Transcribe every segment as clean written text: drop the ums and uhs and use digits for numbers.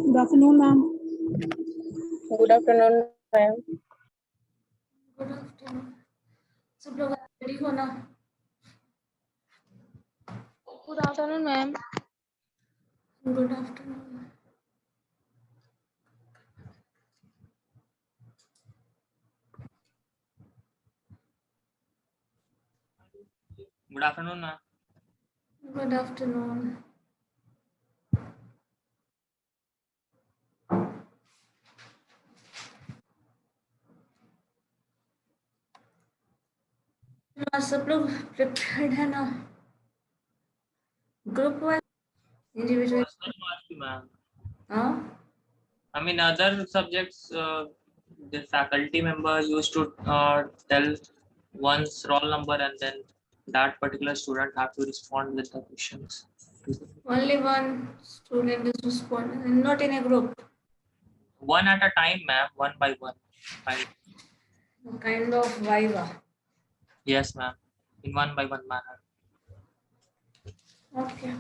Good afternoon, ma'am. Good afternoon, ma'am. Good afternoon. सब लोग ready हो ना? Good afternoon, ma'am. Good afternoon. Good afternoon, ma'am. Good afternoon. सब लोग prepared है ना? Group wise, individual? Ma'am. हाँ, I mean, other subjects, the faculty member used to tell one's roll number, and then that particular student have to respond with the questions. only one student is responding, not in a group. One at a time, ma'am. One by one. Fine. Kind of viva. Yes, ma'am. In one by one manner. Okay.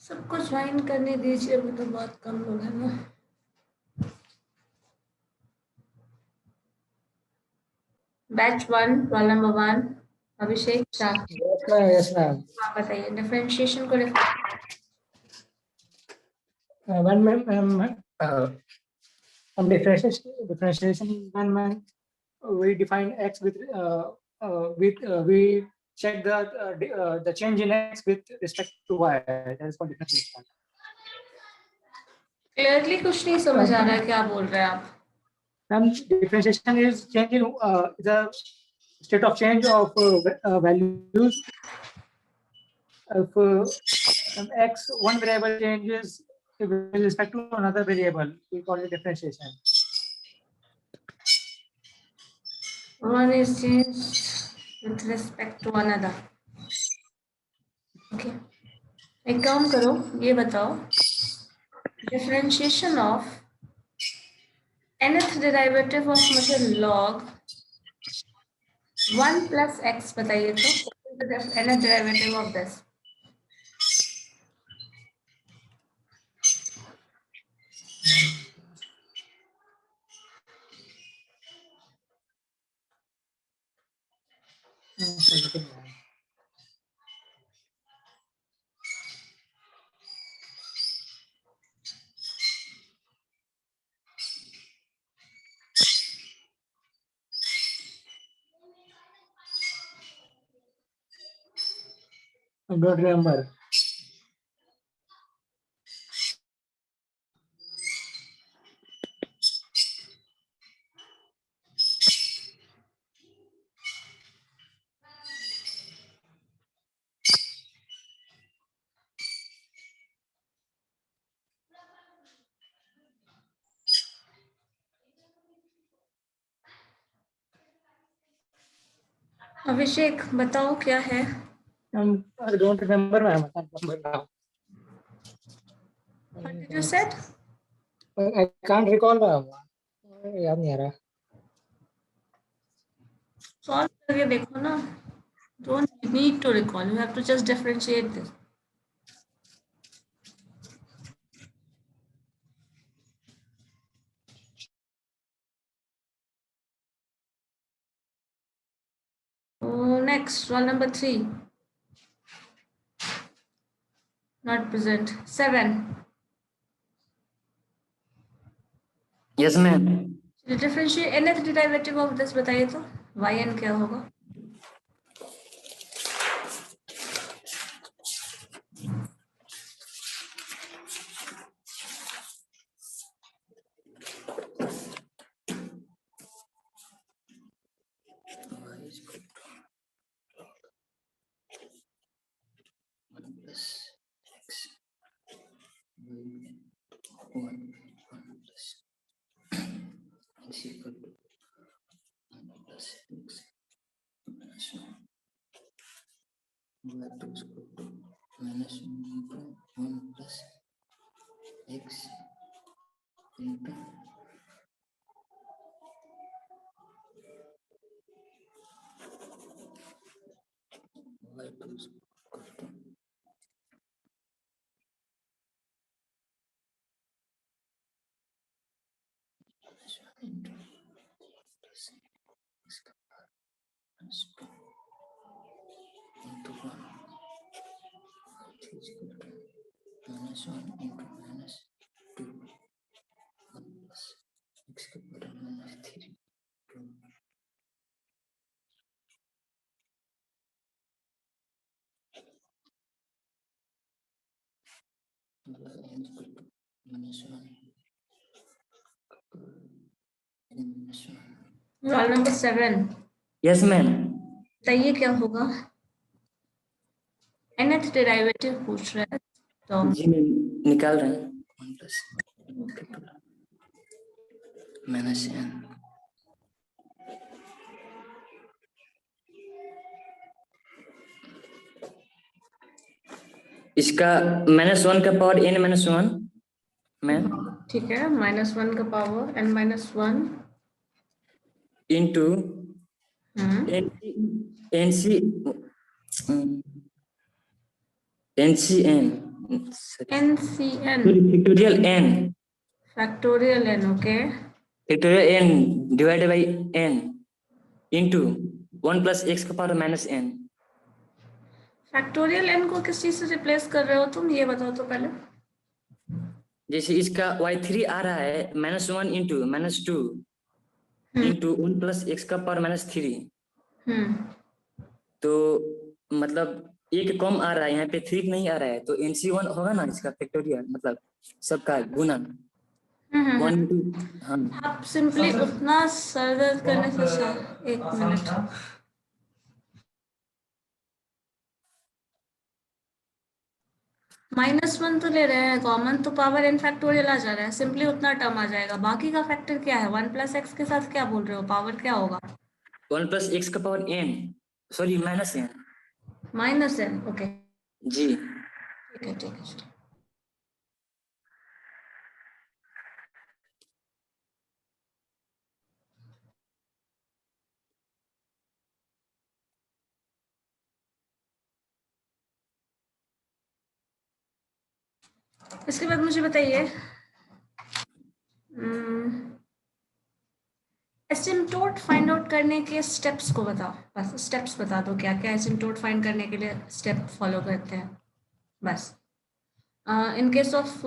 सबको join करने दीजिए, अभी तो बहुत कम लोग हैं ना। Batch 1, roll number 1, Abhishek Shah. Yes, ma'am. आप बताइए डिफरेंशिएशन को When differentiation when we define x with we check the change in x with respect to y. That is called differentiation. Clearly कुछ नहीं समझ आ रहा है, क्या बोल रहे हैं आप? And differentiation is change in the state of change of values. If x one variable changes with respect to another variable, we call it differentiation. One is changed with respect to another. Okay. एक काम करो, ये बताओ differentiation of nth derivative of मतलब log 1 plus x बताइए तो nth derivative of this. I don't remember. अभिषेक बताओ क्या है? I don't remember, ma'am. I can't remember now. What did you said? I can't recall, ma'am. याद नहीं आ रहा. Solve करके देखो ना. Don't need to recall. You have to just differentiate this. Oh, next, roll number 3. Not present. 7. Yes, ma'am. Differentiate nth derivative of this बताइए तो yn क्या होगा? One plus x equal to y2 is equal to minus 1 into 1 plus x into y2 is equal to minus 1 into plus x minus 2 into 1 y3 is equal to minus 1 into minus 2 1 plus x के बराबर minus 3 n equal to minus 1 minus 1. Roll number 7 Yes, ma'am. बताइए क्या होगा। nth derivative पूछ रहा है तो जी ma'am निकाल रहे हैं 1 plus minus n इसका -1 का पावर n -1 मैम ठीक है, -1 का power n -1 into NCN NCN factorial n factorial n, okay. Factorial n divided by n into 1 plus x का पावर -n। फैक्टोरियल n को किस चीज से रिप्लेस कर रहे हो तुम, ये बताओ तो पहले। जैसे इसका y3 आ रहा है -1 इंटू -2 इंटू 1 plus x का पावर -3 तो मतलब एक कम आ रहा है, यहाँ पे 3 नहीं आ रहा है, तो NC1 होगा ना इसका फैक्टोरियल, मतलब सबका गुणन 1 इंटू। हाँ आप सिंपली उतना सर दर्द करने से एक मिनट, -1 तो ले रहे हैं कॉमन, तो पावर n फैक्टोरियल आ जा रहा है, सिंपली उतना टर्म आ जाएगा। बाकी का फैक्टर क्या है, 1 plus x के साथ क्या बोल रहे हो, पावर क्या होगा? 1 plus x का power n, sorry -n। -n, okay जी ठीक है ठीक है। इसके बाद मुझे बताइए एसिम्प्टोट फाइंड आउट करने के स्टेप्स को बताओ, बस स्टेप्स बता दो, क्या क्या एसिम्प्टोट फाइंड करने के लिए स्टेप फॉलो करते हैं बस। इन केस ऑफ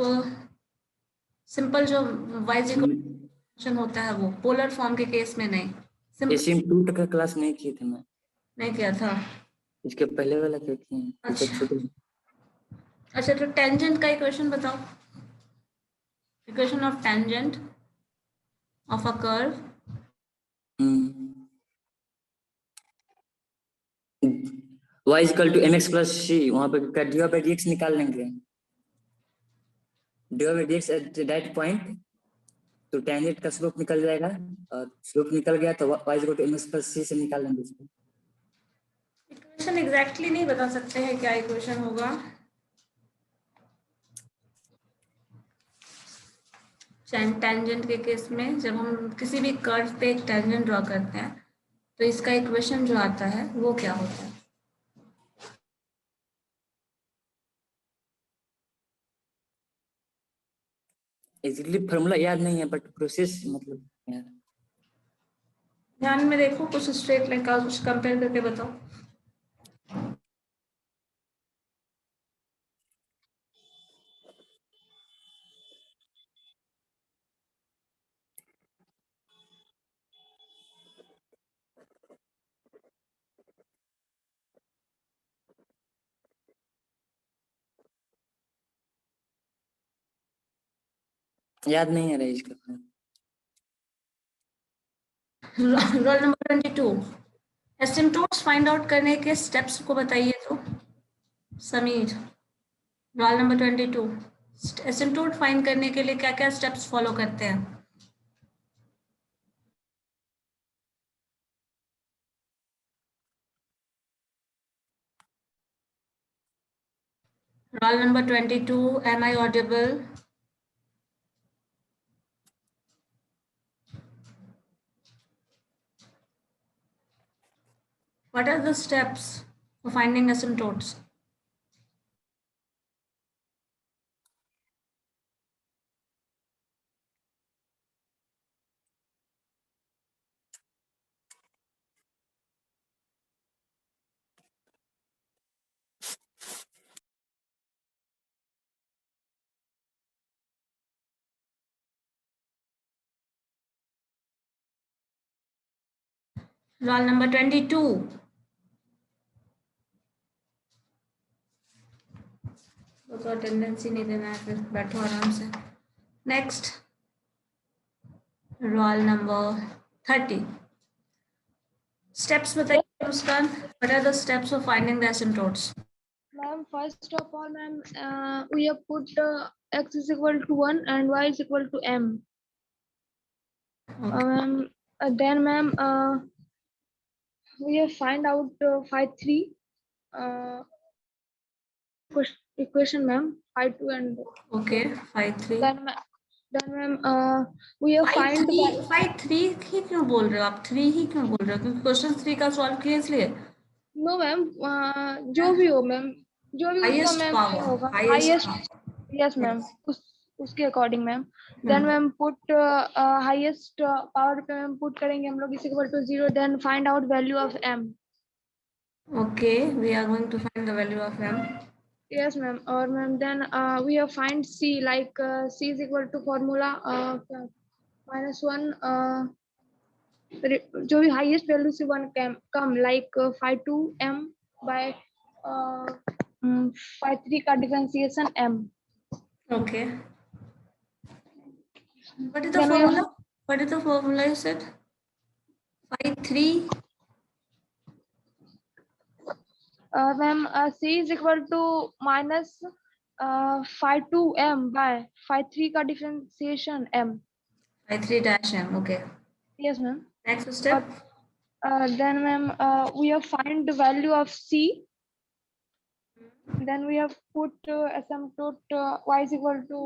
सिंपल जो वाइज इक्वेशन होता है वो, पोलर फॉर्म के केस में नहीं, सिंपल एसिम्प्टोट का क्लास नहीं किए थे मैं, नहीं किया था। इसके पहले वाला क्या किए हैं। अच्छा अच्छा, तो टेंजेंट का इक्वेशन बताओ, equation of tangent of a curve. y equal to mx plus c, वहां पे dy by dx निकाल लेंगे, dy by dx at that point, तो टेंजेंट का स्लोप निकल जाएगा, और स्लोप निकल गया तो y equal to mx plus c से निकाल लेंगे इसको। इक्वेशन एग्जैक्टली नहीं बता सकते हैं क्या इक्वेशन होगा, टेंजेंट के केस में जब हम किसी भी कर्व पे एक टेंजेंट ड्रॉ करते हैं तो इसका इक्वेशन जो आता है वो क्या होता है। एक्चुअली फॉर्मूला याद नहीं है, बट प्रोसेस मतलब याद। ध्यान में देखो, कुछ स्ट्रेट लाइन का कुछ कंपेयर करके बताओ। याद नहीं आ रहा है इसका। Roll number 22, asymptotes find out करने के स्टेप्स को बताइए तो Sameer. Roll number 22, asymptote find करने के लिए क्या क्या स्टेप्स फॉलो करते हैं। Roll number 22, am I audible? What are the steps for finding asymptotes? Roll number 22. तो अटेंडेंस ही नहीं देना है, फिर बैठो आराम से. Next, roll number 30. स्टेप्स बताइए Muskan. What are the steps of finding the asymptotes? Ma'am, first of all, ma'am, we have put x is equal to 1 and y is equal to m. Ma'am, then ma'am, we have find out phi 3 equation, ma'am, phi 2 and okay, 5 3. then ma'am, we have find 5 3 ही क्यों बोल रहे हो आप? 3 ही क्यों बोल रहे हो? क्योंकि क्वेश्चन 3 का सॉल्व किया इसलिए. no ma'am, जो भी हो मैम, जो भी उसका हाईएस्ट मैम पावर, होगा हाईएस्ट. हाईएस्ट, यस मैम, उसके according ma'am. Then ma'am put highest power पे मैम पुट करेंगे हम लोग is equal to 0, then find out value of m. Okay, we are going to find the value of m. Yes ma'am. और ma'am then we have find c, like c is equal to formula -1, जो भी highest value से 1 कम, like phi 2 m bye phi 3 का differentiation m. Okay. What is the Then we have- formula? What is the formula you said? 5 3. Ma'am, c is equal to minus phi 2 m by phi 3 का differentiation m. 5 3 dash m. Okay. Yes ma'am. Next step. Then ma'am, we have find the value of c. Then we have put asymptote y is equal to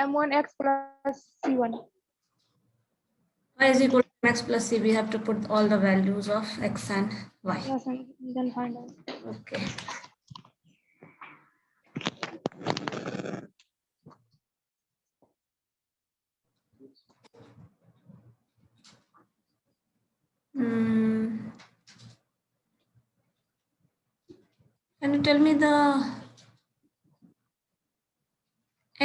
m1x plus c1. Y is equal to x plus c. We have to put all the values of x and y. Yes ma'am. Then find out. Okay. Can you tell me the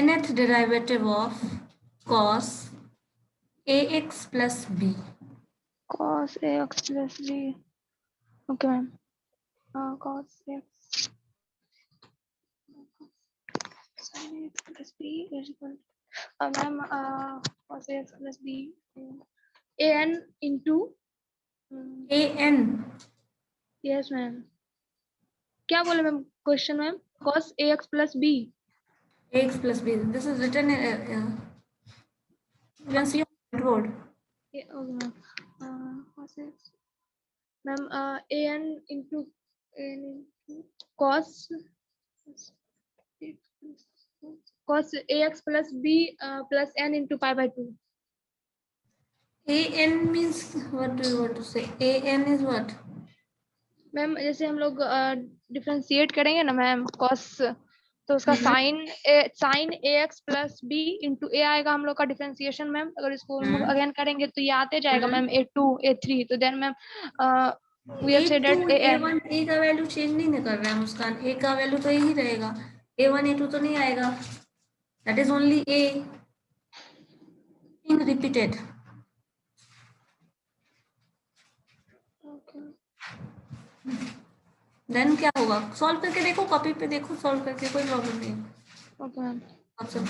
nth derivative of cos ax plus b? Cos ax plus b. Okay ma'am. Cos x sin ax plus b is equal to ma'am, cos ax plus b an into an. yes ma'am. क्या बोले ma'am question ma'am? cos ax plus b. Ax plus b. This is written in. You can see on the board. Yeah, okay ma'am. Cos x ma'am, an into cos ax plus b plus n into pi by 2. An means, what do you want to say? An is what? Ma'am जैसे हम लोग differentiate करेंगे ना ma'am cos, तो उसका sign ए x plus B into ए आएगा हम लोग का डिफरेंशिएशन मैम. अगर इसको हम लोग अगेन करेंगे तो ये आते जाएगा मैम a2 a3. तो then ma'am we have said that a1 a का वैल्यू चेंज नहीं कर रहा है मुस्कान. a का वैल्यू तो यही रहेगा. a1 a2 तो नहीं आएगा. That is only a in repeated. Then क्या होगा? सॉल्व करके देखो, कॉपी पे देखो, सॉल्व करके, कोई प्रॉब्लम नहीं है. Okay ma'am. आप सब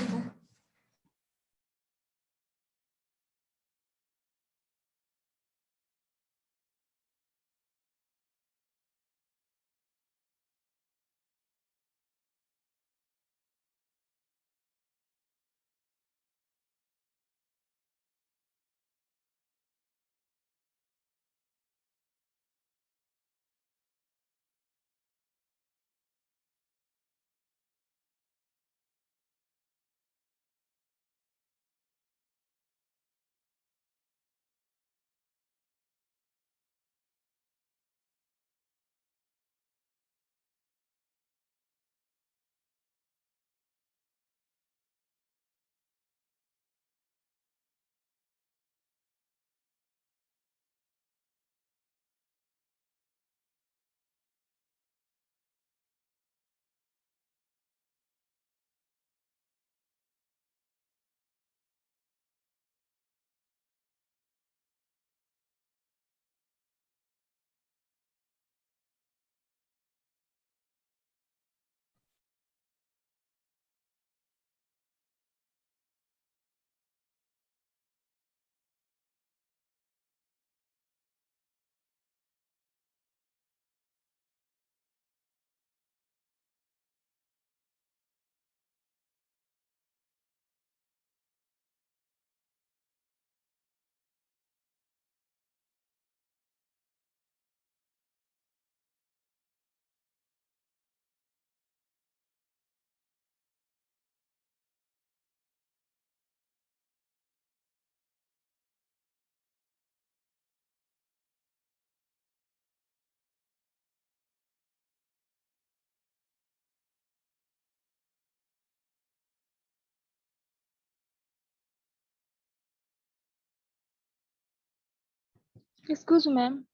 Excuse me, ma'am.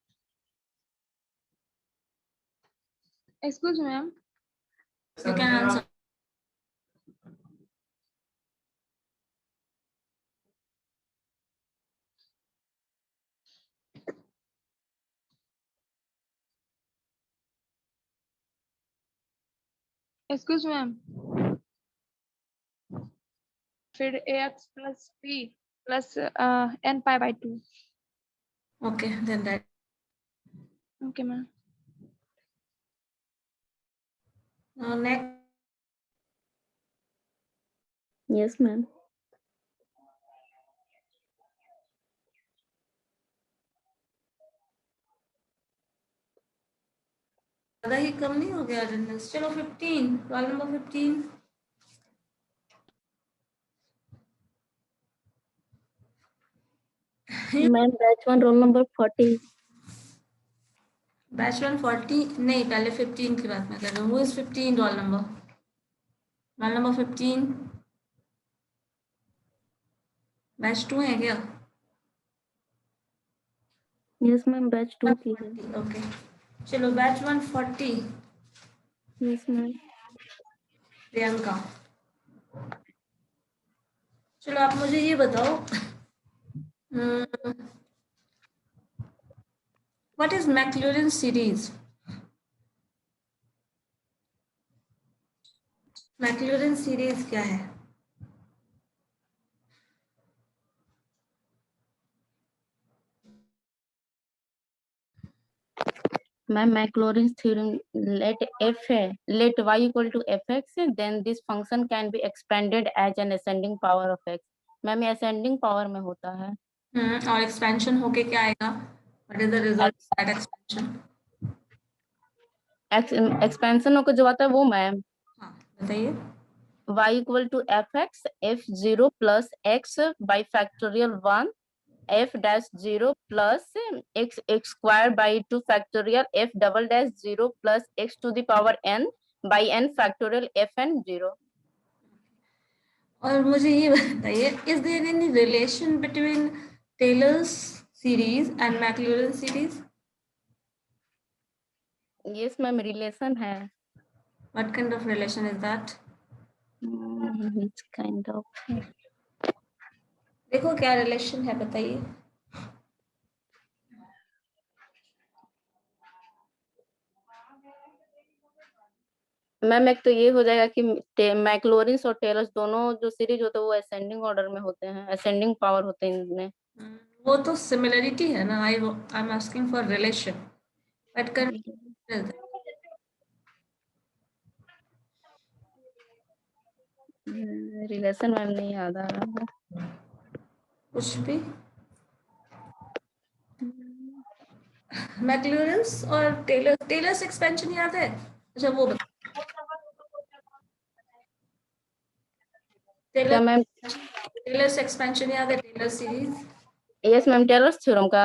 Excuse me, ma'am. You can answer. Excuse me, ma'am. फिर ax plus b plus n pi by 2. Okay, then that. Okay, ma'am. Next. Yes, ma'am. ज्यादा ही कम नहीं हो गया अटेंडेंस? चलो 15, roll number 15. Ma'am, batch 1 roll number 40. Batch 1 40 नहीं, पहले 15 की बात मैं कर रही हूँ. Who is 15 roll number? Roll number 15. Batch 2 है क्या? Yes, ma'am. Batch 2 की है. 40, ओके. चलो बैच 1 40. Yes, ma'am. प्रियंका. चलो आप मुझे ये बताओ, what is Maclaurin series? Maclaurin series क्या है? Ma'am, Maclaurin's theorem, let y equal to fx, then this function can be expanded as an ascending power of x. Ma'am, ये ascending power में होता है. और एक्सपेंशन होके क्या आएगा? What is the result of that expansion? Expansion होकर जो आता है वो मैम. हाँ बताइए. y equal to fx f0 plus x by factorial 1 f dash 0 plus x square by 2 factorial f double dash 0 plus x to the power n by n factorial fn 0. और मुझे ये बताइए, is there any relation between Taylor's series and Maclaurin series? Yes ma'am, relation है. What kind of relation is that? Which kind of? देखो क्या relation है, बताइए. Ma'am एक तो ये हो जाएगा कि मैक्लोरिन्स और टेलर्स दोनों जो सीरीज होते हैं वो असेंडिंग ऑर्डर में होते हैं, असेंडिंग पावर होते हैं इनमें. वो तो सिमिलरिटी है ना. I am asking for relation. What kind relation ma'am नहीं याद आ रहा है. कुछ भी. मैक्लॉरिन्स और टेलर्स एक्सपेंशन याद है? अच्छा वो क्या मैम? टेलर्स एक्सपेंशन याद है? Taylor series. Yes ma'am, Taylor's theorem का.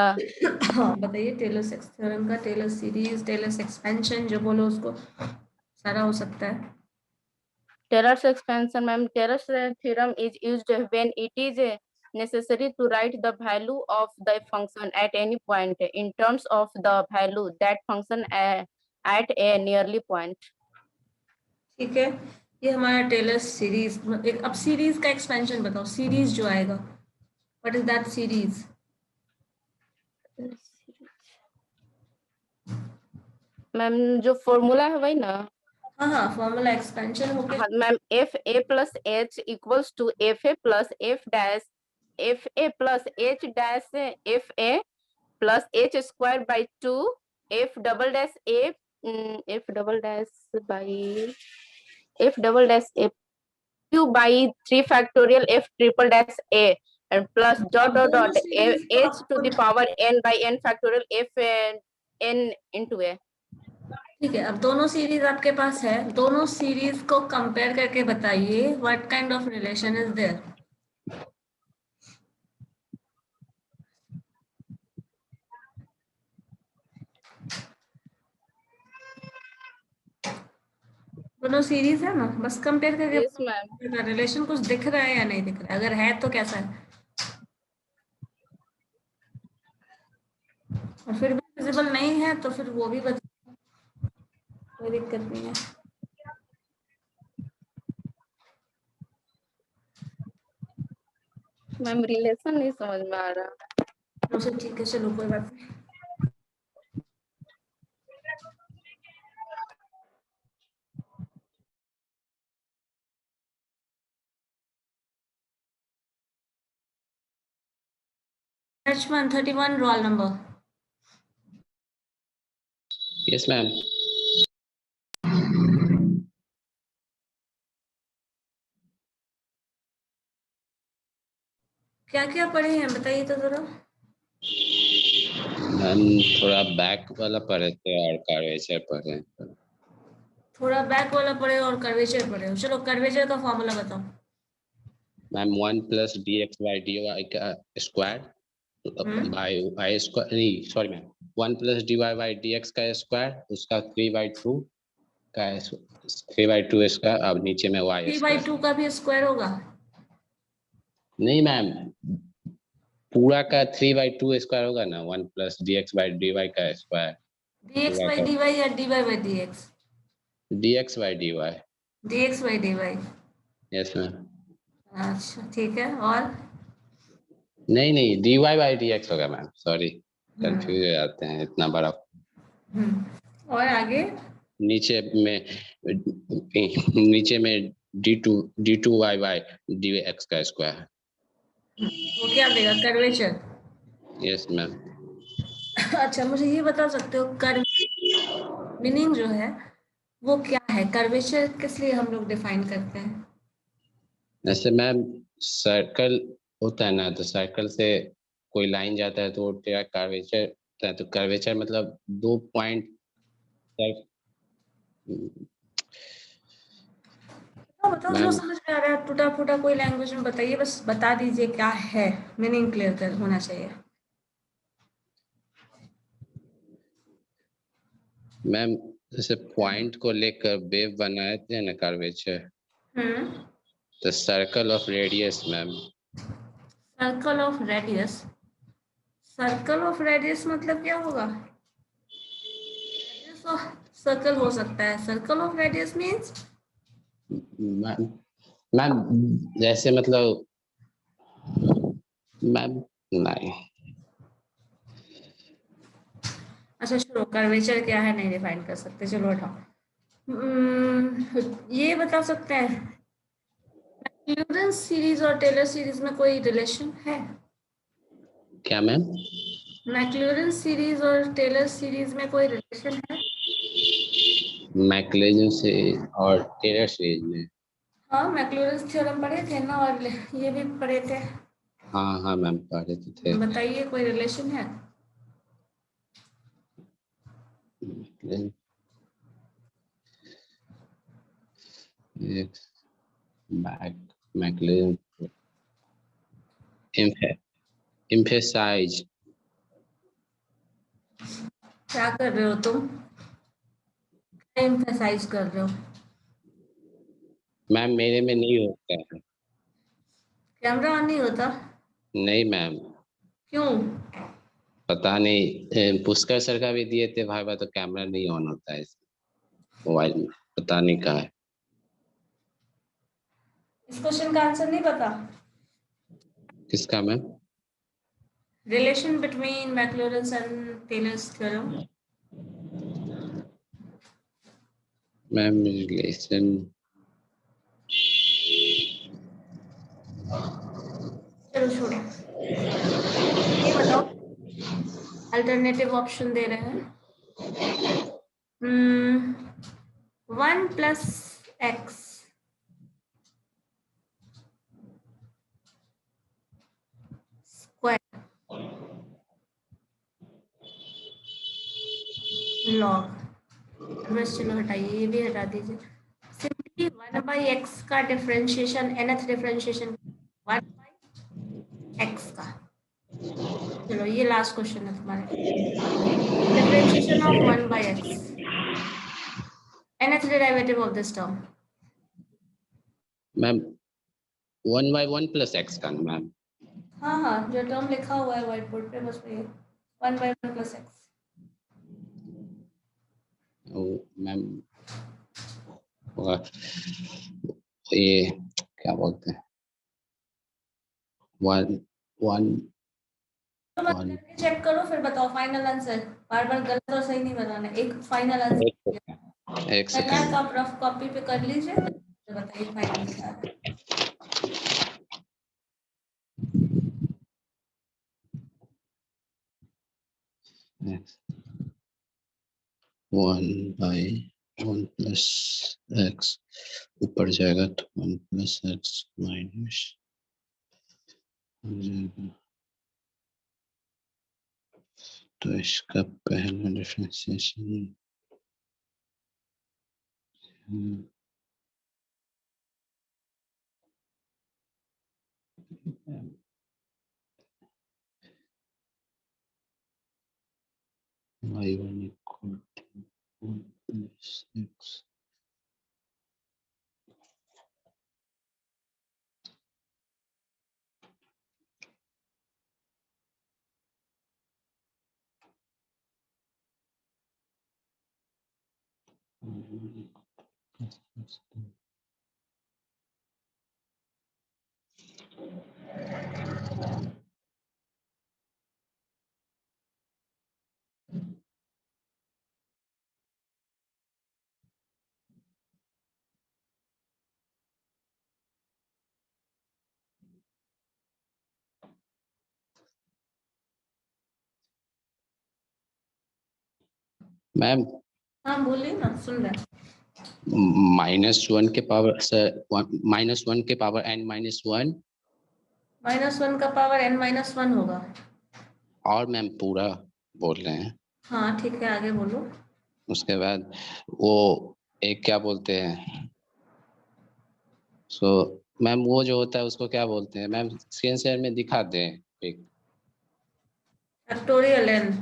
हाँ बताइए. टेलर्स थ्योरम का, टेलर सीरीज, टेलर्स एक्सपेंशन, जो बोलो उसको सारा हो सकता है. Taylor's expansion, ma'am. Taylor's theorem is used when it is necessary to write the value of the function at any point in terms of the value that function at a nearly point. ठीक है, ये हमारा Taylor's series. अब series का expansion बताओ. Series जो आएगा, what is that series? Ma'am जो फॉर्मूला है वही ना. हाँ फॉर्मूला एक्सपेंशन हो गया. Ma'am f a plus h equals to f a plus f dash f a plus h dash f a plus h square by 2 f double dash f double dash by f double dash f q by 3 factorial f triple dash A and plus dot dot dot h to the power n by n factorial f n into a. ठीक है, अब दोनों series आपके पास है. दोनों series को compare करके बताइए what kind of relation is there. दोनों सीरीज है ना, बस कंपेयर करके. Yes ma'am. रिलेशन कुछ दिख रहा है या नहीं दिख रहा है? अगर है तो कैसा है? और फिर भी विजिबल नहीं है तो फिर वो भी बता, कोई दिक्कत नहीं है। मैम रिलेशन नहीं समझ में आ रहा। तो ठीक है, चलो कोई बात नहीं। H1 31 roll number. Yes, ma'am. क्या क्या पढ़े हैं बताइए तो जरा। मैम थोड़ा बैक वाला पढ़े थे और कर्वेचर पढ़े। थोड़ा बैक वाला पढ़े और कर्वेचर पढ़े हो। चलो कर्वेचर का फॉर्मूला बताओ। Ma'am 1 plus dx by dy का स्क्वायर बाय y स्क्वायर, नहीं sorry ma'am, 1 plus dy by dx का स्क्वायर, उसका 3/2 का 3/2 इसका, अब नीचे में y 3/2 का भी स्क्वायर होगा? नहीं मैम, पूरा का 3/2 स्क्वायर होगा ना, 1 प्लस dx by dy का स्क्वायर। dx by dy या dy by dx? dx by dy। dx by dy। Yes ma'am. अच्छा ठीक है, और? नहीं dy by dx होगा मैम, सॉरी कंफ्यूज हो जाते हैं इतना बड़ा। और आगे? नीचे में d2y by dx का स्क्वायर। वो क्या देगा? कर्वेचर। Yes ma'am. अच्छा मुझे ये बता सकते हो कर्व मीनिंग जो है वो क्या है? कर्वेचर किस लिए हम लोग डिफाइन करते हैं? जैसे मैम सर्कल होता है ना, तो सर्कल से कोई लाइन जाता है तो वो तेरा कर्वेचर होता है, तो कर्वेचर मतलब 2 पॉइंट। बताओ जो समझ में आ रहा है, टूटा फूटा कोई लैंग्वेज में बताइए, बस बता दीजिए क्या है, मीनिंग क्लियर कर होना चाहिए। मैम जैसे पॉइंट को लेकर वेव बनाए थे ना कर्वेचर, तो circle of radius ma'am. Circle of radius? Circle of radius मतलब क्या होगा? सर्कल हो सकता है, circle of radius means? Ma'am जैसे मतलब मैम नहीं। अच्छा चलो कर्वेचर क्या है नहीं डिफाइन कर सकते, चलो हटाओ। ये बता सकते हैं मैक्लूरन सीरीज और टेलर सीरीज में कोई रिलेशन है? क्या मैम? मैक्लूरन सीरीज और टेलर सीरीज में कोई रिलेशन है? मैक्लेजन से और टेलर सीरीज में? हाँ मैक्लूरन थ्योरम पढ़े थे ना, और ये भी पढ़े थे। हाँ मैम पढ़े थे। बताइए कोई रिलेशन है? मैक्लेजन एम्फेसाइज। क्या कर रहे हो तुम? क्या एम्फेसाइज कर रहे हो? मैम मेरे में नहीं होता है। कैमरा ऑन नहीं होता? नहीं मैम। क्यों? पता नहीं, पुष्कर सर का भी दिए थे भाई, तो कैमरा नहीं ऑन होता है मोबाइल में, पता नहीं कहा है। इस क्वेश्चन का आंसर नहीं पता? किसका ma'am? Relation between Maclaurin and Taylor's theorem. Ma'am relation, चलो छोड़ो, ये बताओ, अल्टरनेटिव ऑप्शन दे रहे हैं। 1 प्लस एक्स स्क्वायर लॉग, बस चलो हटाइए, ये भी हटा दीजिए। सिंपली 1/x का डिफरेंशिएशन, nth डिफरेंशिएशन 1/x का। चलो ये लास्ट क्वेश्चन है तुम्हारे। Differentiation of 1/x, nth derivative of this term. Ma'am 1/1 plus x का मैम। हाँ जो टर्म लिखा हुआ है व्हाइट बोर्ड पे, बस वही। 1/1 plus x. मैम होगा ये क्या बोलते हैं 1 चेक करो फिर बताओ फाइनल आंसर। बार बार गलत और सही नहीं बताना, एक फाइनल आंसर। एक सेकंड आप रफ कॉपी पे कर लीजिए, तो बताइए फाइनल क्या है। वन बाई 1 प्लस एक्स ऊपर जाएगा तो 1 प्लस एक्स माइनस तो इसका पहला differentiation y1 equal to 1 plus x ma'am हाँ बोलिए ना, सुन रहे हैं। -1 के पावर सर -1 के पावर n -1 -1 का पावर n-1 होगा। और मैम पूरा बोल रहे हैं हाँ ठीक है, आगे बोलो। उसके बाद वो एक क्या बोलते हैं मैम वो जो होता है उसको क्या बोलते हैं मैम स्क्रीन शेयर में दिखा दें एक फैक्टोरियल n।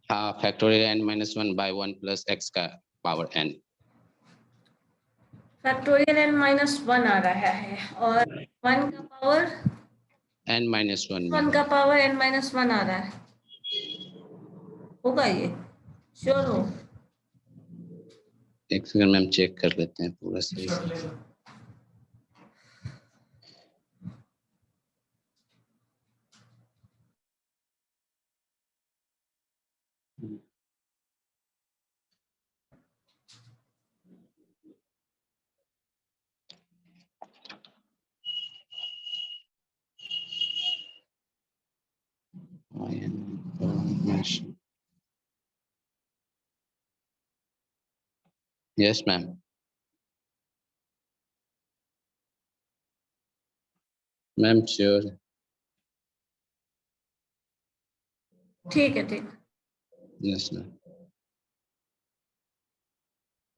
हाँ factorial n-1 by 1 plus x का पावर n फैक्टोरियल n-1 आ रहा है और 1 का पावर n-1 1 का पावर n-1 आ रहा है। होगा ये, श्योर हो? एक सेकंड मैम चेक कर लेते हैं पूरा सही से यस मैम मैम श्योर ठीक है, ठीक। यस मैम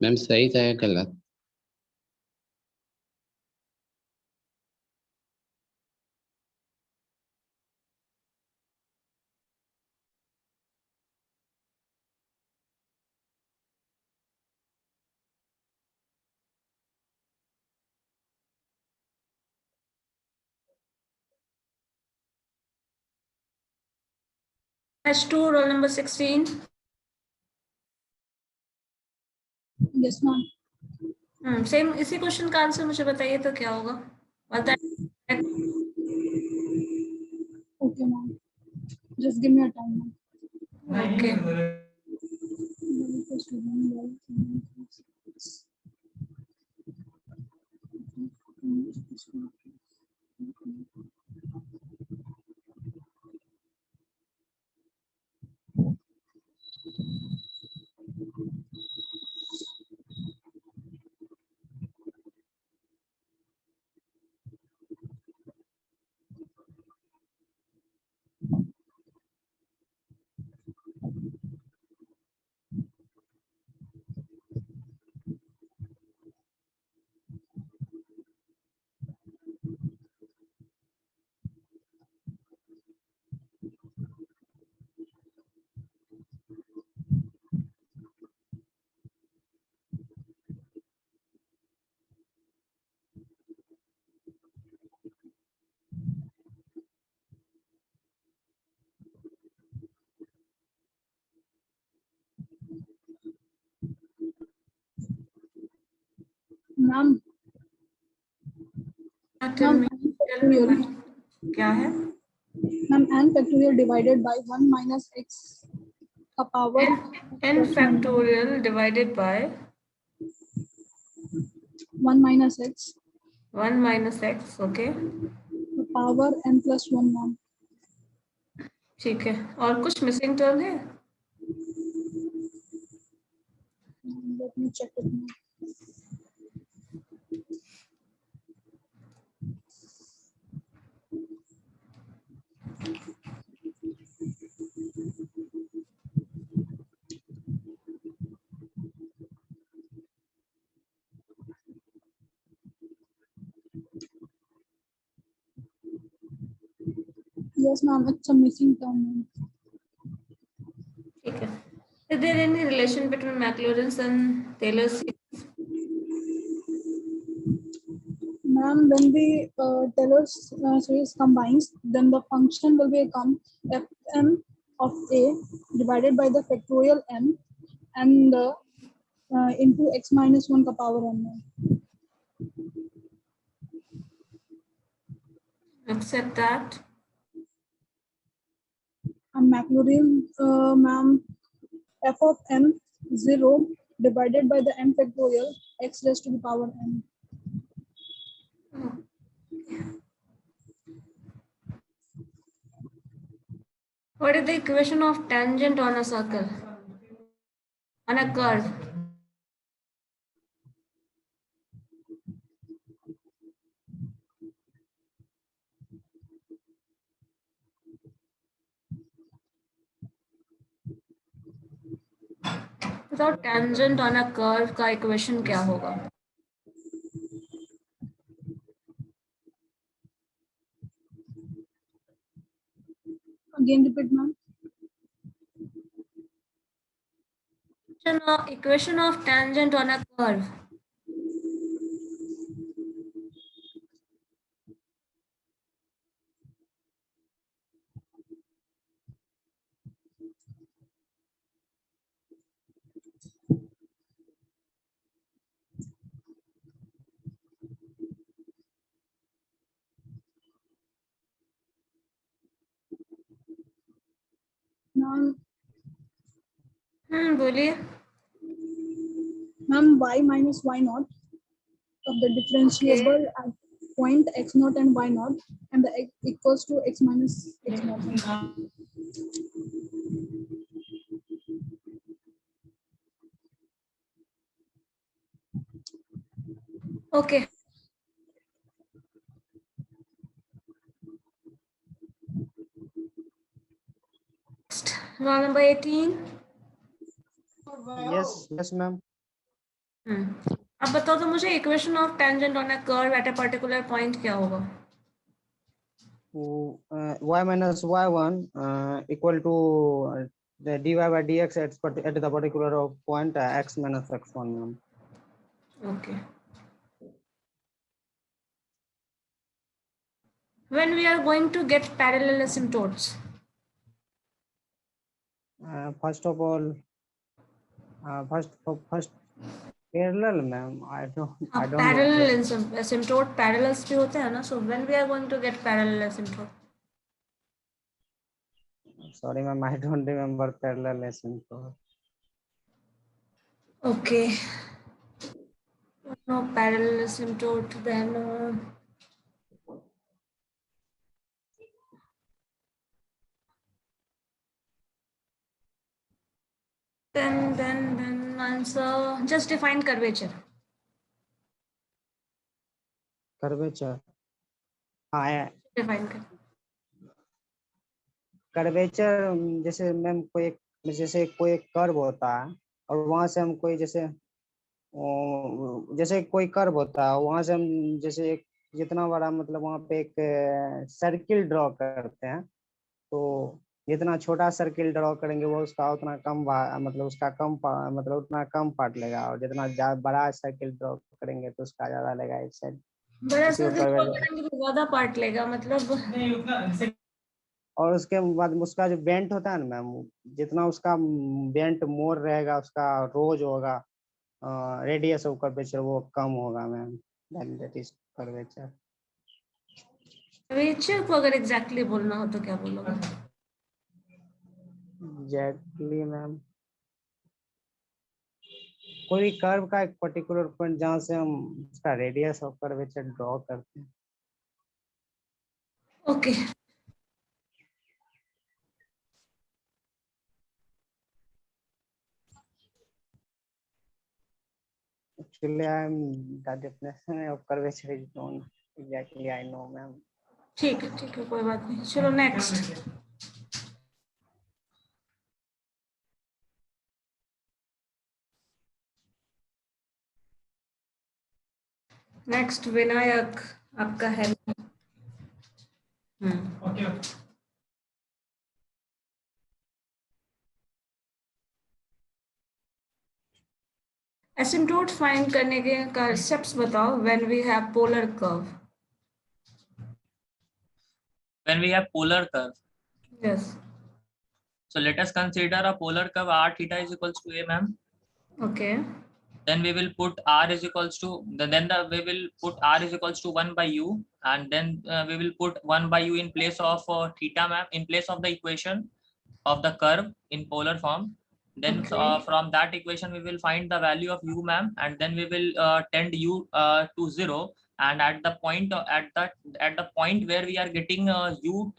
मैम सही था या गलत H2 roll number 16। Yes, ma'am. Same इसी क्वेश्चन का आंसर मुझे बताइए तो क्या होगा। Okay, ma'am. Just give me a time, ma'am. Okay ma'am Tell ma'am me, क्या है? Ma'am n factorial divided by 1 minus x का power N factorial divided by 1 minus x 1 minus x, okay? the power n plus 1 ma'am. ठीक है, और कुछ missing term है? Let me check it now. Yes, ma'am, it's a missing term. ma'am. ठीक है. Is there any relation between Maclaurin's and Taylor's series? Ma'am, when the Taylor's series combines, then the function will become fm of a divided by the factorial m and into x minus 1 ka power n. ma'am. Except that And Maclaurin, ma'am, f of m 0 divided by the m factorial x raised to the power n. what is the equation of tangent on a circle? On a curve? Without tangent on a curve का equation क्या होगा? Again, repeat, ma'am. Equation of tangent on a curve. Ma'am, बोलिए. ma'am, y minus y naught of the differentiable at point x naught and y naught, and the x equals to x minus x naught. Okay. Next, roll number 18. Yes, ma'am. अब बताओ तो मुझे equation of tangent on a curve at a particular point क्या होगा? Y minus y1 equal to the dy by dx at the particular point x minus x1, ma'am. Okay. When we are going to get parallel asymptotes? First of all, first parallel, ma'am. I don't Parallel know. asymptote parallels भी होते हैं ना? So when we are going to get parallel asymptote? Sorry, ma'am. I don't remember parallel asymptote. Okay. No parallel asymptote, then answer just define curvature. Curvature. Define कर. Curvature जैसे ma'am कोई एक curve होता है और वहां से हम कोई जैसे कोई कर्व होता है, वहां से हम जैसे एक जितना बड़ा मतलब वहां पे एक सर्किल ड्रॉ करते हैं, तो जितना छोटा सर्किल ड्रॉ करेंगे वो उसका उतना कम मतलब उसका कम मतलब उतना कम पार्ट लेगा, और जितना बड़ा सर्किल ड्रॉ करेंगे तो उसका ज्यादा लेगा एक साइड. बड़ा सर्किल ड्रॉ करेंगे तो ज्यादा पार्ट लेगा मतलब. और उसके बाद उसका जो बेंट होता है ना मैम, जितना उसका बेंट मोर रहेगा, उसका रोज होगा, रेडियस ऑफ कर्वेचर वो कम होगा ma'am, then that is curvature. Curvature को अगर एग्जैक्टली बोलना हो तो क्या बोलोगे? एग्जैक्टली मैम कोई कर्व का एक पर्टिकुलर पॉइंट जहां से हम उसका रेडियस ऑफ कर्वेचर ड्रॉ करते हैं। Okay, Actually, the definition of curvature is known exactly. I know, ma'am. ठीक है कोई बात नहीं, चलो नेक्स्ट। नेक्स्ट विनायक आपका है। एसिम्प्टोट फाइंड करने के स्टेप्स बताओ when we have polar curve. When we have polar curve, यस, so let us consider a polar curve r theta is equals to a, ma'am. Okay, Then we will put r is equals to we will put r is equals to 1 by u, and then we will put 1 by u in place of theta, ma'am, in place of the equation of the curve in polar form. Then Okay. from that equation we will find the value of u, ma'am, and then we will tend u to 0, and at the point where we are getting u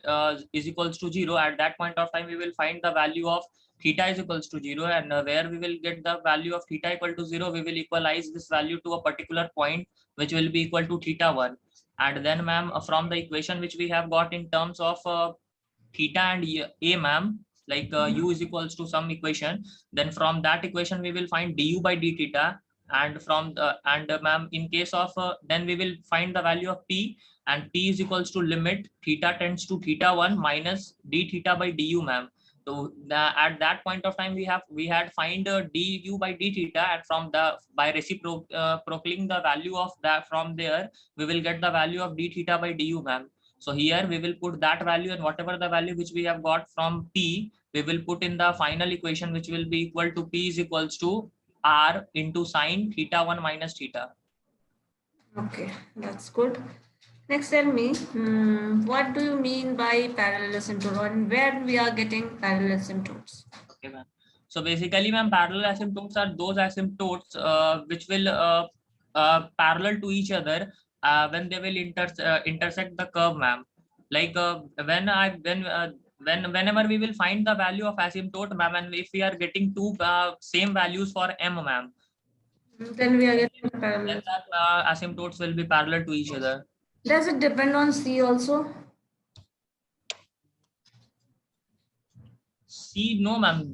is equals to 0, at that point of time we will find the value of theta is equals to 0, and where we will get the value of theta equal to 0, we will equalize this value to a particular point which will be equal to theta 1. And then, ma'am, from the equation which we have got in terms of theta and a, ma'am, like u is equals to some equation, then from that equation we will find du by d theta, and from the ma'am, in case of then we will find the value of p, and p is equals to limit theta tends to theta 1 minus d theta by du, ma'am. So at that point of time we had find du by d theta, and from the by reciprocating the value of that, from there we will get the value of d theta by du, ma'am. So here we will put that value, and whatever the value which we have got from p, we will put in the final equation, which will be equal to p is equals to r into sine theta 1 minus theta. okay, that's good. Next, tell me, what do you mean by parallel asymptote, and where we are getting parallel asymptotes? Okay, ma'am. So basically, ma'am, parallel asymptotes are those asymptotes which will parallel to each other when they will intersect the curve, ma'am. Like whenever we will find the value of asymptote, ma'am, and if we are getting two same values for m, ma'am, then we are getting parallel. Then the asymptotes will be parallel to each other. Does it depend on C also? C, no, ma'am,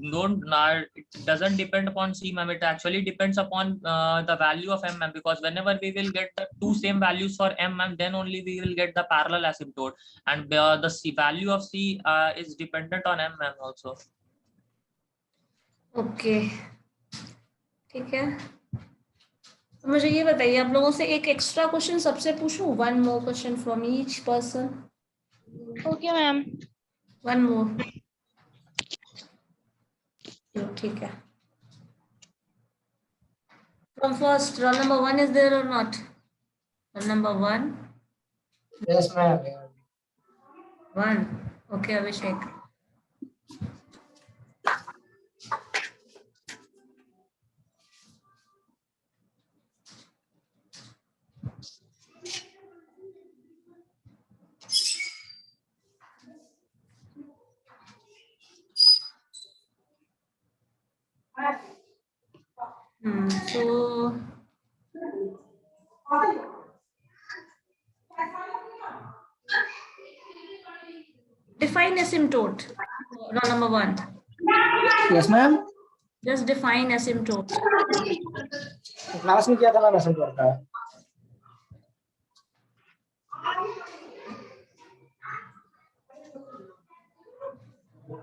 it doesn't depend upon C, ma'am. It actually depends upon the value of m, ma'am, because whenever we will get the two same values for m, ma'am, then only we will get the parallel asymptote, and the C value of C is dependent on m, ma'am, also. Okay, ठीक है। तो मुझे ये बताइए, आप लोगों से एक एक्स्ट्रा क्वेश्चन सबसे पूछूं, one more question from each person. Okay ma'am, one more, ठीक है। From first, roll number 1 is there or not? Roll number 1? Yes, ma'am. 1. Okay, Abhishek. So define asymptote. Roll number 1. Yes, ma'am. Just define asymptote. Class में क्या था ma'am asymptote का?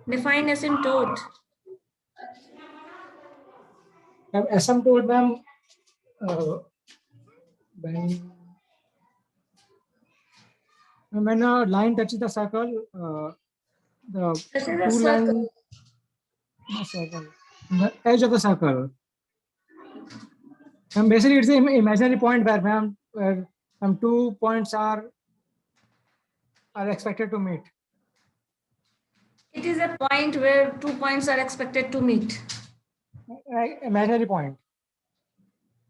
Define asymptote. Ma'am, asymptote, ma'am, when a line touches the circle, the two lines, the edge of the circle. Basically it's an imaginary point where ma'am 2 points are expected to meet. It is a point where 2 points are expected to meet. Imaginary point.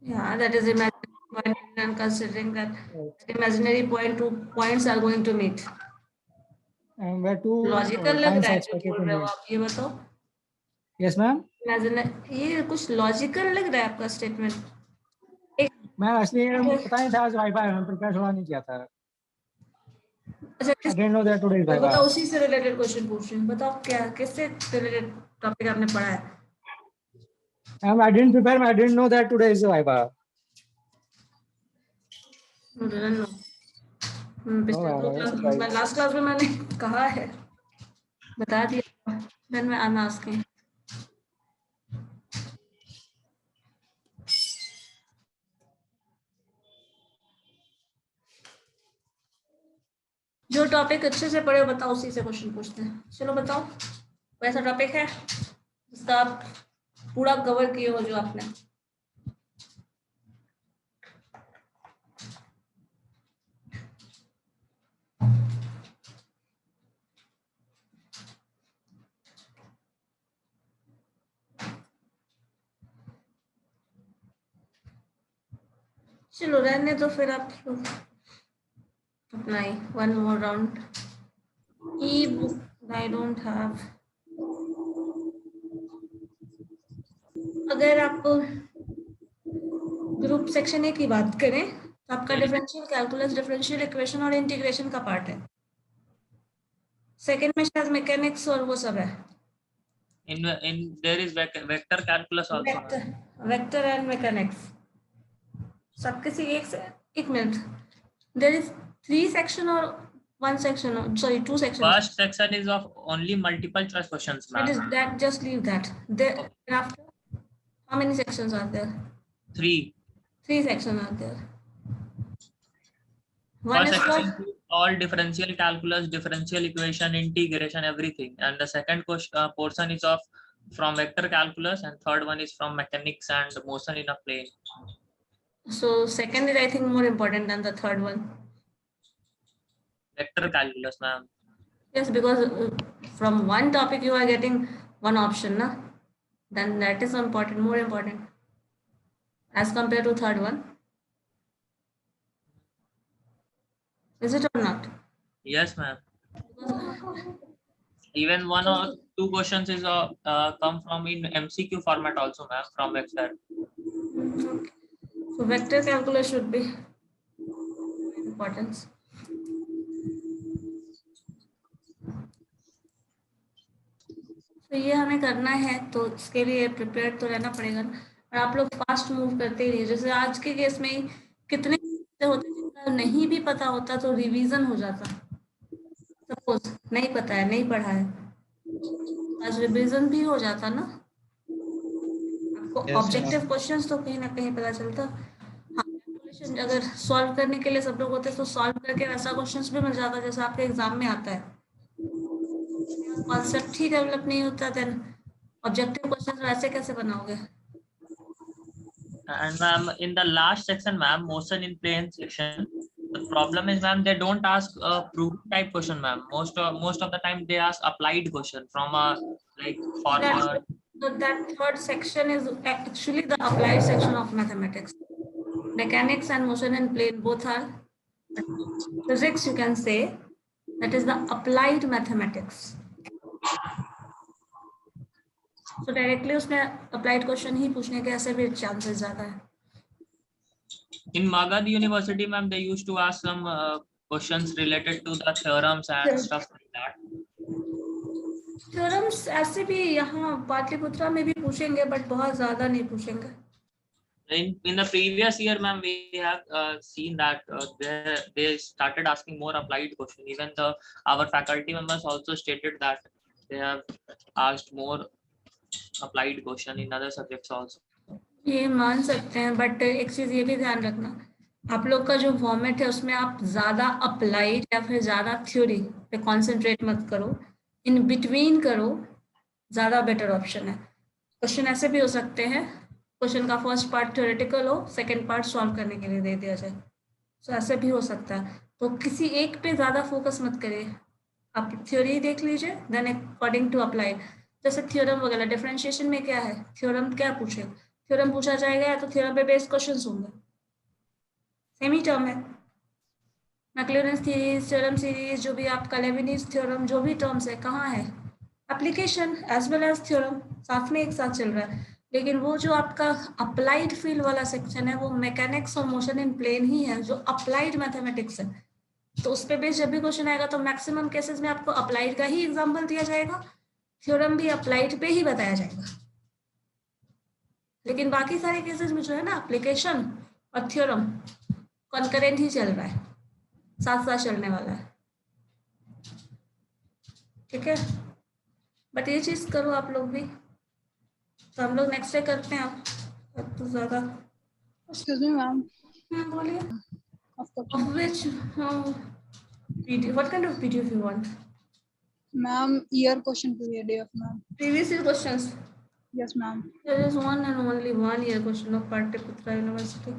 Yeah, that is imaginary point. I'm considering that imaginary point 2 points are going to meet. And where 2 logical लग points रहा are है जो expected बोल to रहे हो meet. आप, ये बताओ. Yes ma'am. ये कुछ लॉजिकल लग रहा है आपका स्टेटमेंट. मैम असली पता नहीं था आज वाइवा है, प्रिपेयर थोड़ा नहीं किया था. अच्छा, I didn't know that today is viva. बताओ, उसी से रिलेटेड क्वेश्चन पूछ रही हूँ. बताओ क्या, किससे रिलेटेड टॉपिक आपने पढ़ा है? I didn't prepare. I didn't know that today is viva. पिछले लास्ट क्लास में मैंने कहा है, बता दिया. Then I'm asking. जो टॉपिक अच्छे से पढ़े हो बताओ, उसी से क्वेश्चन पूछते हैं. चलो बताओ, वैसा टॉपिक है जिसका आप पूरा कवर किए हो जो आपने. चलो रहने तो फिर आप लोग अपना ही one more round. E book I don't have. अगर आप ग्रुप सेक्शन ए की बात करें तो आपका डिफरेंशियल कैलकुलस, डिफरेंशियल इक्वेशन और इंटीग्रेशन का पार्ट है. सेकंड में शायद मैकेनिक्स और वो सब है. In there is vector calculus also. Vector and mechanics सब किसी एक मिनट. देयर इज 3 सेक्शन और 1 section, sorry 2 sections. First section is of only multiple choice questions, ma'am. That is that, just leave that. Thereafter, how many sections are there? 3. 3 sections are there. One First is section for includes all differential calculus, differential equation, integration, everything. And the second portion is of from vector calculus, and third one is from mechanics and motion in a plane. so second is I think more important than the third one. Vector calculus, ma'am. Yes, because from one topic you are getting one option, na? Then that is important, more important as compared to third one. Is it or not? Yes, ma'am. Even 1 or 2 questions is come from in MCQ format also, ma'am, from vector. Okay. So vector calculus should be importance. तो ये हमें करना है, तो इसके लिए prepare तो रहना पड़ेगा ना. और आप लोग फास्ट मूव करते ही रहिए. जैसे आज के केस में ही कितने होते, जितना नहीं भी पता होता तो रिवीजन हो जाता. सपोज नहीं पता है, नहीं पढ़ा है, आज रिवीजन भी हो जाता ना. आपको ऑब्जेक्टिव क्वेश्चंस तो कहीं ना कहीं पता चलता. हाँ, कैलकुलेशन अगर सॉल्व करने के लिए सब लोग होते तो सॉल्व करके वैसा क्वेश्चंस भी मिल जाता जैसा आपके एग्जाम में आता है. कॉन्सेप्ट ही डेवलप नहीं होता, देन ऑब्जेक्टिव क्वेश्चंस वैसे कैसे बनाओगे? And ma'am, in the last section, ma'am, motion in plane section, the problem is, ma'am, they don't ask a proof type question, ma'am. Most of the time they ask applied question from a like formula. So that third section is actually the applied section of mathematics. Mechanics and motion in plane both are physics, you can say. That is the applied mathematics. So directly उसमें applied question ही पूछने के ऐसे भी chances ज़्यादा है. In Magad University, ma'am, they used to ask some questions related to the theorems and stuff like that. Theorems ऐसे भी यहाँ पाटलिपुत्रा में भी पूछेंगे, but बहुत ज़्यादा नहीं पूछेंगे. In the previous year, ma'am, we have seen that they started asking more applied question. Even our faculty members also stated that they have asked more applied question in other subjects also. ये मान सकते हैं, but एक चीज ये भी ध्यान रखना, आप लोग का जो फॉर्मेट है उसमें आप ज्यादा अप्लाइड या फिर ज्यादा थ्योरी पे कॉन्सेंट्रेट मत करो, इन बिटवीन करो, ज्यादा बेटर ऑप्शन है. क्वेश्चन ऐसे भी हो सकते हैं क्वेश्चन का फर्स्ट पार्ट थ्योरेटिकल हो, सेकंड पार्ट सॉल्व करने के लिए दे दिया जाए। तो ऐसे भी हो सकता है। तो किसी एक पे ज़्यादा फोकस मत करिए, आप थ्योरी देख लीजिए, देन अकॉर्डिंग टू अप्लाई। जैसे थ्योरम वगैरह, डिफरेंशिएशन में क्या है, थ्योरम क्या पूछे, थ्योरम पूछा जाएगा या तो थ्योरम पे बेस्ड क्वेश्चंस होंगे, सेम ही टर्म है। मैक्लॉरिन सीरीज, थ्योरम सीरीज, जो भी आपका लेबनिज थ्योरम, जो भी टर्म्स है, कहाँ है application as well as theorem, साथ में एक साथ चल रहा है। लेकिन वो जो आपका अप्लाइड फील्ड वाला सेक्शन है, वो मैकेनिक्स और मोशन इन प्लेन ही है, जो अप्लाइड मैथमेटिक्स है। तो उस पे बेस्ड जब भी क्वेश्चन आएगा तो मैक्सिमम केसेस में आपको अप्लाइड का ही एग्जांपल दिया जाएगा, थ्योरम भी अप्लाइड पे ही बताया जाएगा। लेकिन बाकी सारे केसेस में जो है ना, एप्लीकेशन और थ्योरम कॉन्करेंट ही चल रहा है, साथ साथ चलने वाला है। ठीक है, बट ये चीज करो आप लोग भी। तो हम लोग नेक्स्ट डे करते हैं। अब तो ज्यादा Excuse me, ma'am. बोलिए। Of course. Of which PDF? What kind of PDF you want? Ma'am, year question period, ma'am. Previous year questions. Yes, ma'am. There is one and only one year question of Patliputra University.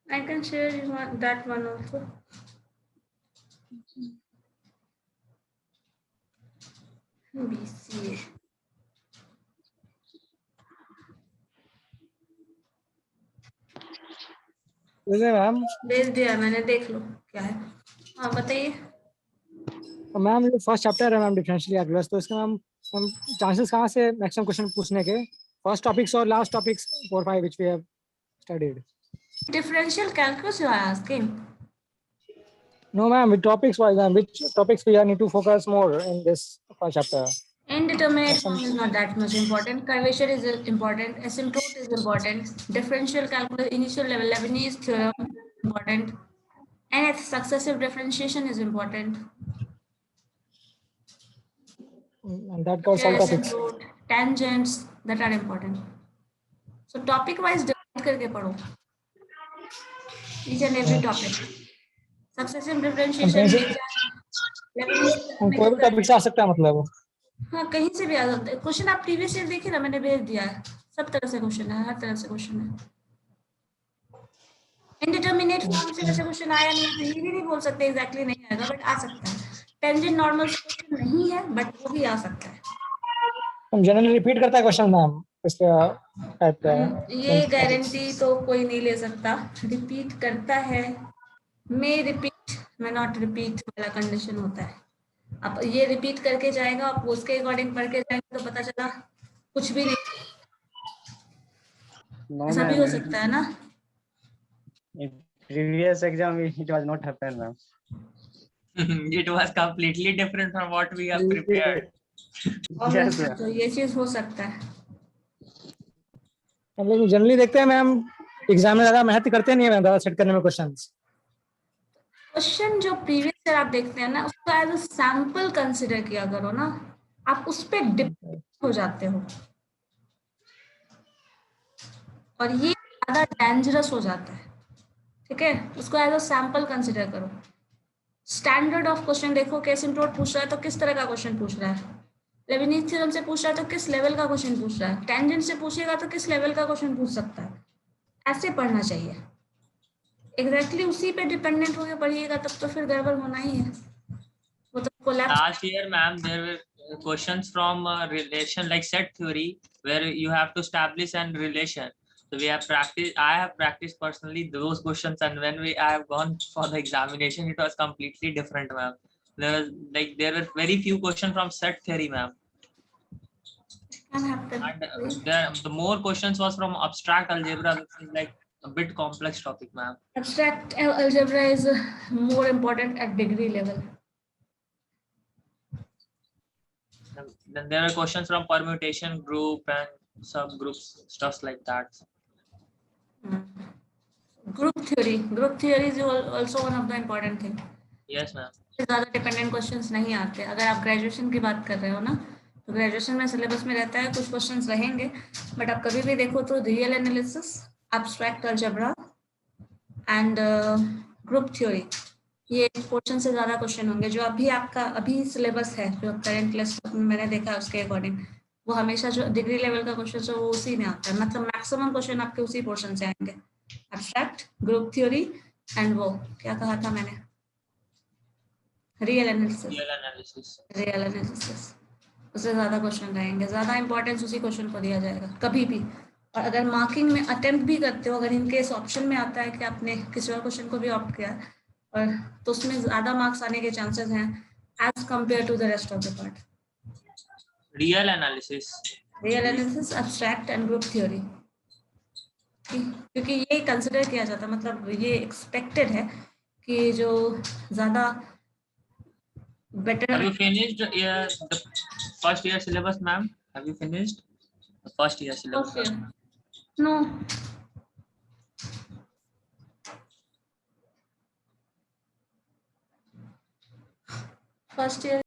I can share you that one also. BCA. Ma'am भेज दिया मैंने, देख लो क्या है। हाँ बताइए। Ma'am ये first chapter है मैम डिफरेंशियल कैलकुलस, तो इसका मैम चांसेस कहाँ से मैक्सिमम क्वेश्चन पूछने के, फर्स्ट टॉपिक्स और last topics 4-5 which we have studied? Differential calculus you are asking? No ma'am, with topics wise, ma'am, which topics we need to focus more in this first chapter? Indeterminate form is not that much important. Curvature is important. Asymptote is important. Differential calculus, initial level, Leibniz theorem important. And successive differentiation is important. And that covers all topics. Asymptote, tangents, that are important. So topic wise divide करके पढ़ो. Each and every topic. Successive differentiation. कोई भी topic से आ सकता है मतलब? हाँ कहीं से भी आ सकता है क्वेश्चन। आप प्रीवियस ईयर देखिए ना, मैंने भेज दिया है, सब तरह से क्वेश्चन है, हर तरह से क्वेश्चन है। इंडिटरमिनेट फॉर्म से वैसे क्वेश्चन आया नहीं तो ये भी नहीं बोल सकते एग्जैक्टली नहीं आएगा, बट आ सकता है। टेंजेंट नॉर्मल क्वेश्चन नहीं है बट वो भी आ सकता है। हम जनरली रिपीट करता है क्वेश्चन मैम, इसका टाइप का ये गारंटी तो कोई नहीं ले सकता, रिपीट करता है, मे रिपीट मे नॉट रिपीट वाला कंडीशन होता है। अब ये रिपीट करके जाएगा, आप उसके अकॉर्डिंग पढ़ के जाएंगे तो पता चला कुछ भी नहीं, ऐसा भी हो सकता है ना। Previous exam it was not happened, ma'am. It was completely different from what we have prepared. Yes, ma'am. तो ये चीज हो सकता है। हम लोग जनरली देखते हैं मैम, एग्जाम में ज्यादा मेहनत करते नहीं है मैम, ज्यादा सेट करने में क्वेश्चंस। क्वेश्चन जो प्रीवियस ईयर आप देखते हैं ना, उसको एज अ सैंपल कंसीडर किया करो ना, आप उस पे डिपेंड हो जाते हो और ये ज्यादा डेंजरस हो जाता है। ठीक है, उसको एज अ सैंपल कंसीडर करो। स्टैंडर्ड ऑफ क्वेश्चन देखो, एसिम्प्टोट पूछ रहा है तो किस तरह का क्वेश्चन पूछ रहा है, लेबनिज थ्योरम से पूछ रहा है तो किस लेवल का क्वेश्चन पूछ रहा है, टेंजेंट से पूछेगा तो किस लेवल का क्वेश्चन पूछ सकता है। ऐसे पढ़ना चाहिए, एग्जैक्टली उसी पे डिपेंडेंट होकर पढ़िएगा तब तो फिर गड़बड़ होना ही है, वो तो collapse. Last year, ma'am, there were questions from relation like set theory where you have to establish an relation. So we have practiced. I have practiced personally those questions, and when I have gone for the examination, it was completely different, ma'am. There were very few questions from set theory, ma'am. Can happen. And the more questions was from abstract algebra, which is like a bit complex topic, ma'am. Abstract algebra is more important at degree level. Then there are questions from permutation group and subgroups, stuff like that. Group theory is also one of the important thing. Yes, ma'am. ज़्यादा dependent questions नहीं आते। अगर आप graduation की बात कर रहे हो ना, तो ग्रेजुएशन में सिलेबस में रहता है, कुछ क्वेश्चंस रहेंगे, बट आप कभी भी देखो तो real analysis, abstract algebra and group theory, ये पोर्शन से ज्यादा क्वेश्चन होंगे। जो अभी आपका अभी सिलेबस है, जो करंट लिस्ट में मैंने देखा है उसके अकॉर्डिंग, वो हमेशा जो डिग्री लेवल का क्वेश्चन है वो उसी में आता है, मतलब मैक्सिमम क्वेश्चन आपके उसी पोर्शन से आएंगे। एब्स्ट्रैक्ट, ग्रुप थ्योरी एंड वो क्या कहा था मैंने, रियल एनालिसिस। रियल एनालिसिस उससे ज्यादा क्वेश्चन रहेंगे, ज्यादा इंपॉर्टेंस उसी क्वेश्चन को दिया जाएगा कभी भी। और अगर मार्किंग में अटेम्प्ट भी करते हो, अगर इनकेस ऑप्शन में आता है कि आपने किसी और क्वेश्चन को भी ऑप्ट किया है, और तो उसमें ज्यादा मार्क्स आने के चांसेस हैं as compare to the rest of the part. Real analysis, abstract and group theory, क्योंकि ये कंसिडर किया जाता है, मतलब ये एक्सपेक्टेड है कि जो ज्यादा better. Have you finished the first year syllabus, ma'am? Have you finished the first year syllabus? No. First year